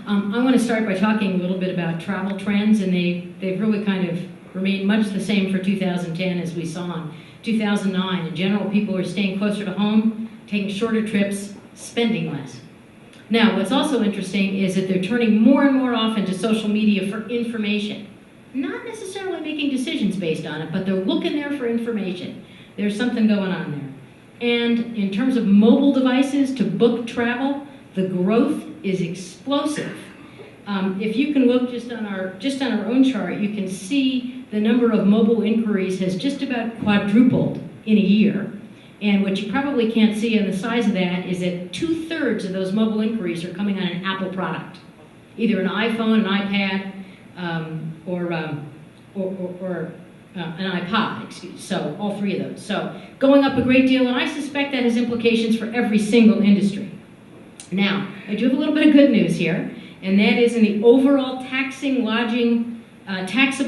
I want to start by talking a little bit about travel trends, and they've really kind of remained much the same for 2010 as we saw in 2009. In general, people are staying closer to home, taking shorter trips, spending less. Now, what's also interesting is that they're turning more and more often to social media for information. Not necessarily making decisions based on it, but they're looking there for information. There's something going on there. And in terms of mobile devices to book travel, the growth is explosive. If you can look just on our own chart, you can see the number of mobile inquiries has just about quadrupled in a year. And what you probably can't see on the size of that is that 2/3 of those mobile inquiries are coming on an Apple product, either an iPhone, an iPad, or an iPod, so all three of those. So going up a great deal, and I suspect that has implications for every single industry. Now, I do have a little bit of good news here, and that is in the overall taxable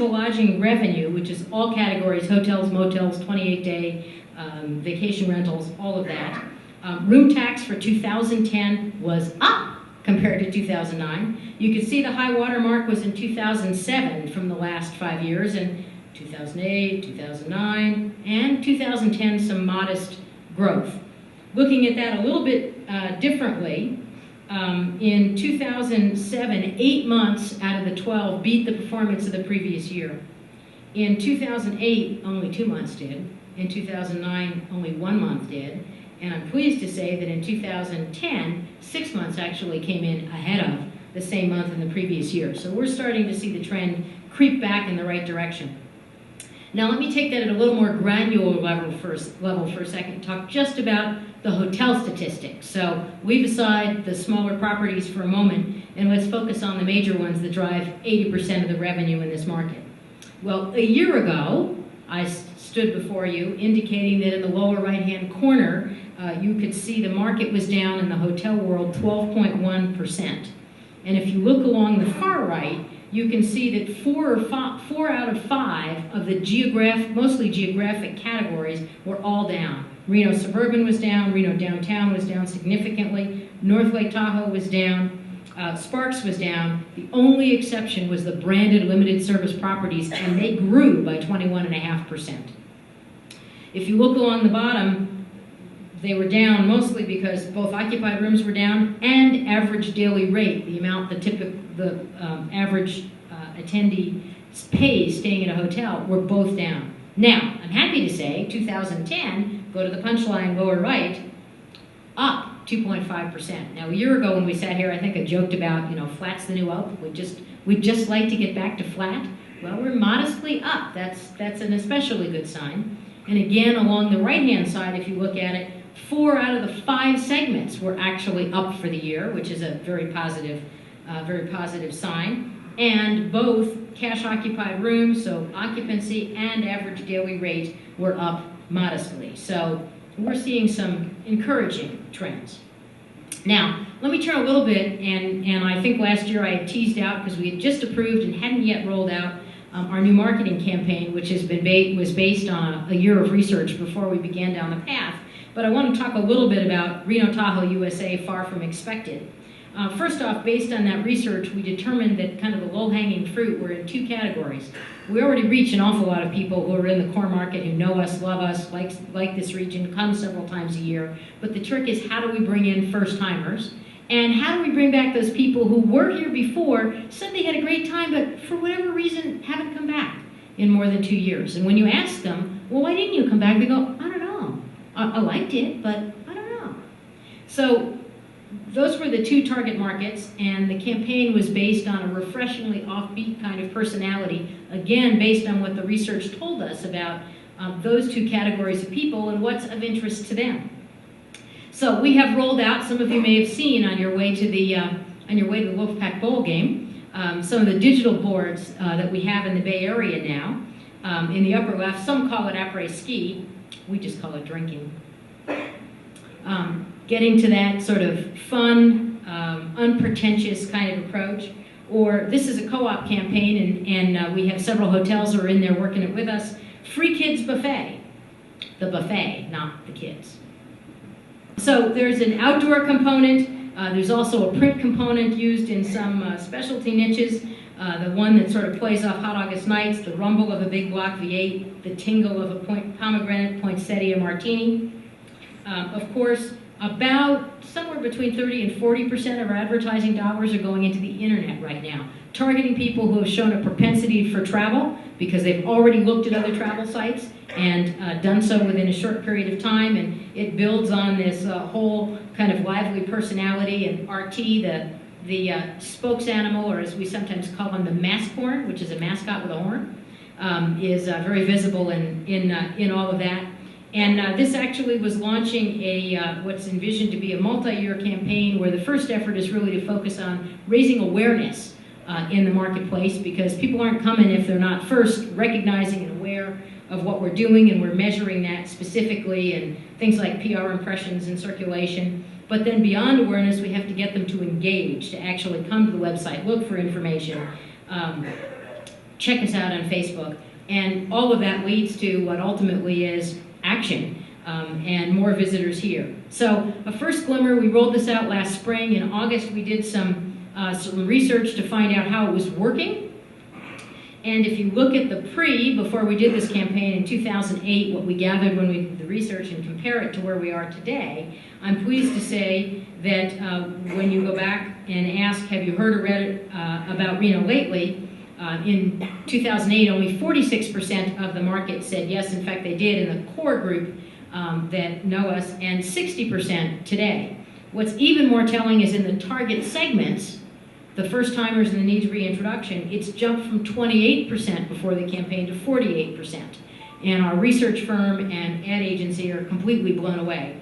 lodging revenue, which is all categories, hotels, motels, 28-day, vacation rentals, all of that. Room tax for 2010 was up compared to 2009. You can see the high water mark was in 2007 from the last 5 years, and 2008, 2009, and 2010, some modest growth. Looking at that a little bit differently, in 2007, 8 months out of the 12 beat the performance of the previous year. In 2008, only 2 months did. In 2009, only 1 month did. And I'm pleased to say that in 2010, 6 months actually came in ahead of the same month in the previous year. So we're starting to see the trend creep back in the right direction. Now let me take that at a little more granular level for a second and talk just about the hotel statistics. So leave aside the smaller properties for a moment, and let's focus on the major ones that drive 80% of the revenue in this market. Well, a year ago, I stood before you indicating that in the lower right-hand corner, you could see the market was down in the hotel world 12.1%. And if you look along the far right, you can see that 4 out of 5 of the mostly geographic categories were all down. Reno Suburban was down, Reno Downtown was down significantly, North Lake Tahoe was down, Sparks was down. The only exception was the branded limited service properties, and they grew by 21.5%. If you look along the bottom, they were down mostly because both occupied rooms were down and average daily rate, the amount the average attendee pays staying in a hotel, were both down. Now, I'm happy to say 2010, go to the punchline lower right, up 2.5%. Now, a year ago when we sat here, I think I joked about, flat's the new up. We'd just like to get back to flat. Well, we're modestly up. That's an especially good sign. And again, along the right-hand side, if you look at it, 4 out of the 5 segments were actually up for the year, which is a very positive sign. And both cash occupied rooms, so occupancy and average daily rate, were up modestly. So we're seeing some encouraging trends. Now, let me turn a little bit, and I think last year I had teased out, because we had just approved and hadn't yet rolled out our new marketing campaign, which was based on a year of research before we began down the path. But I want to talk a little bit about Reno Tahoe USA, Far From Expected. First off, based on that research, we determined that kind of the low-hanging fruit were in 2 categories. We already reach an awful lot of people who are in the core market, who know us, love us, like this region, come several times a year. But the trick is, how do we bring in first-timers? And how do we bring back those people who were here before, said they had a great time, but for whatever reason haven't come back in more than 2 years? And when you ask them, well, why didn't you come back? They go, I don't know. I liked it, but I don't know. So those were the 2 target markets, and the campaign was based on a refreshingly offbeat kind of personality, again, based on what the research told us about those 2 categories of people and what's of interest to them. So we have rolled out, some of you may have seen on your way to the Wolfpack Bowl game, some of the digital boards that we have in the Bay Area now. In the upper left, some call it après-ski, we just call it drinking. Getting to that sort of fun, unpretentious kind of approach. Or this is a co-op campaign, and we have several hotels who are in there working it with us. Free kids buffet. The buffet, not the kids. So there's an outdoor component. There's also a print component used in some specialty niches. The one that sort of plays off Hot August Nights, the rumble of a big block V8, the tingle of a pomegranate poinsettia martini. Of course, about somewhere between 30 and 40% of our advertising dollars are going into the internet right now, targeting people who have shown a propensity for travel because they've already looked at other travel sites and done so within a short period of time, and it builds on this whole kind of lively personality, and RT, the spokes animal, or as we sometimes call them, the mask horn, which is a mascot with a horn, is very visible in all of that. And this actually was launching what's envisioned to be a multi-year campaign where the first effort is really to focus on raising awareness in the marketplace, because people aren't coming if they're not first recognizing and aware of what we're doing, and we're measuring that specifically and things like PR impressions and circulation. But then beyond awareness, we have to get them to engage, to actually come to the website, look for information, check us out on Facebook, and all of that leads to what ultimately is action and more visitors here. So a first glimmer, we rolled this out last spring. In August, we did some research to find out how it was working. And if you look at the before we did this campaign in 2008, what we gathered when we did the research and compare it to where we are today, I'm pleased to say that when you go back and ask, have you heard or read about Reno lately, in 2008, only 46% of the market said yes, in fact they did in the core group that know us, and 60% today. What's even more telling is in the target segments, the first-timers and the needs reintroduction, it's jumped from 28% before the campaign to 48%. And our research firm and ad agency are completely blown away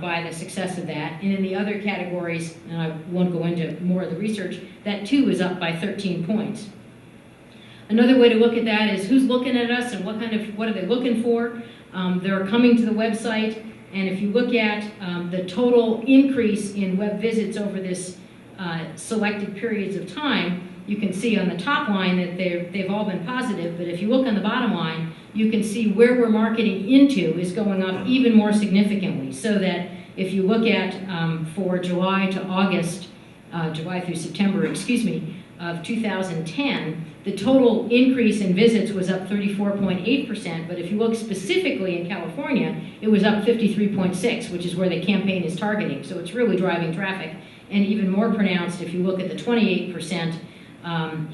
by the success of that. And in the other categories, and I won't go into more of the research, that too is up by 13 points. Another way to look at that is who's looking at us and what are they looking for. They're coming to the website, and if you look at the total increase in web visits over this selected periods of time, you can see on the top line that they've all been positive, but if you look on the bottom line, you can see where we're marketing into is going up even more significantly, so that if you look at for July to August, July through September, excuse me, of 2010, the total increase in visits was up 34.8%, but if you look specifically in California, it was up 53.6%, which is where the campaign is targeting, so it's really driving traffic. And even more pronounced if you look at the 28%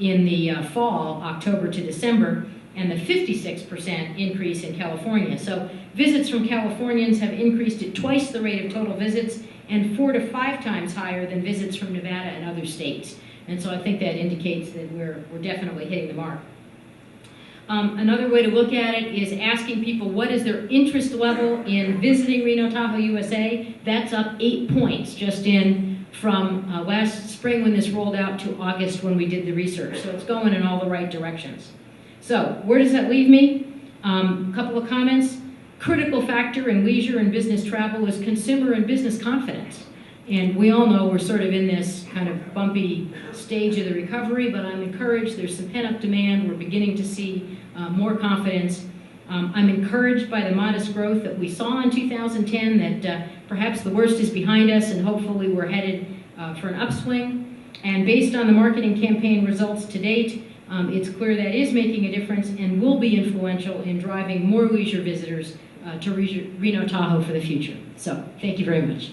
in the fall, October to December, and the 56% increase in California. So visits from Californians have increased at twice the rate of total visits and 4 to 5 times higher than visits from Nevada and other states. And so I think that indicates that we're definitely hitting the mark. Another way to look at it is asking people what is their interest level in visiting Reno Tahoe, USA. That's up 8 points just from last spring when this rolled out to August when we did the research. So it's going in all the right directions. So where does that leave me? A couple of comments. Critical factor in leisure and business travel is consumer and business confidence. And we all know we're sort of in this kind of bumpy stage of the recovery, but I'm encouraged. There's some pent-up demand. We're beginning to see more confidence. I'm encouraged by the modest growth that we saw in 2010, that perhaps the worst is behind us and hopefully we're headed for an upswing. And based on the marketing campaign results to date, it's clear that is making a difference and will be influential in driving more leisure visitors to Reno Tahoe for the future. So, thank you very much.